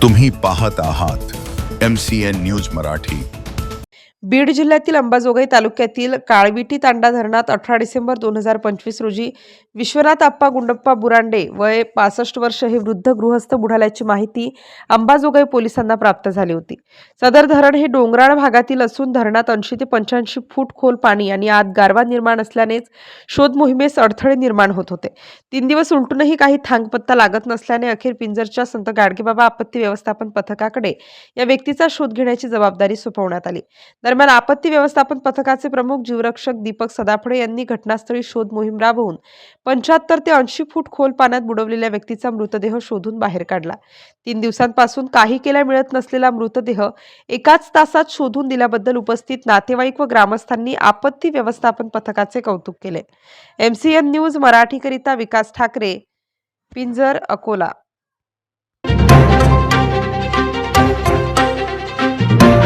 तुम्ही पाहत आहात MCN न्यूज मराठी। बीड जिल्ह्यातील अंबाजोगाई तालुक्यातील काळविटी तांडा धरणात 18 डिसेंबर 2025 रोजी विश्वनाथ आप्पा गुंडप्पा बुरांडे वय 65 वर्ष हे वृद्ध गृहस्थ बुडाल्याची माहिती अंबाजोगाई पोलिसांना प्राप्त झाली होती। सदर धरण हे डोंगराळ भागातील असून धरणात 80 ते 85 फूट खोल पाणी आणि आत गारवा निर्माण असल्यानेच शोध मोहिमेस अडथळे निर्माण होत होते। 3 दिवस उलटूनही काही थांगपत्ता लागत नसल्याने अखेर पिंजरच्या संत गाडगेबाबा आपत्ती व्यवस्थापन पथकाकडे या व्यक्तीचा शोध घेण्याची जबाबदारी सोपवण्यात आली। दरम्यान आपत्ती व्यवस्थापन पथकाचे प्रमुख जीवरक्षक दीपक सदाफळे यांनी घटनास्थळी शोध मोहीम राबवून 75 ते 80 फूट खोल पाण्यात बुडवलेल्या व्यक्तीचा मृतदेह शोधून बाहेर काढला। 3 दिवसांपासून काही केल्या मिळत नसलेला मृतदेह एकाच तासात शोधून दिल्याबद्दल उपस्थित नातेवाईक व ग्रामस्थांनी आपत्ती व्यवस्थापन पथकाचे कौतुक केले। MCN न्यूज मराठीकरिता विकास ठाकरे, पिंजर, अकोला।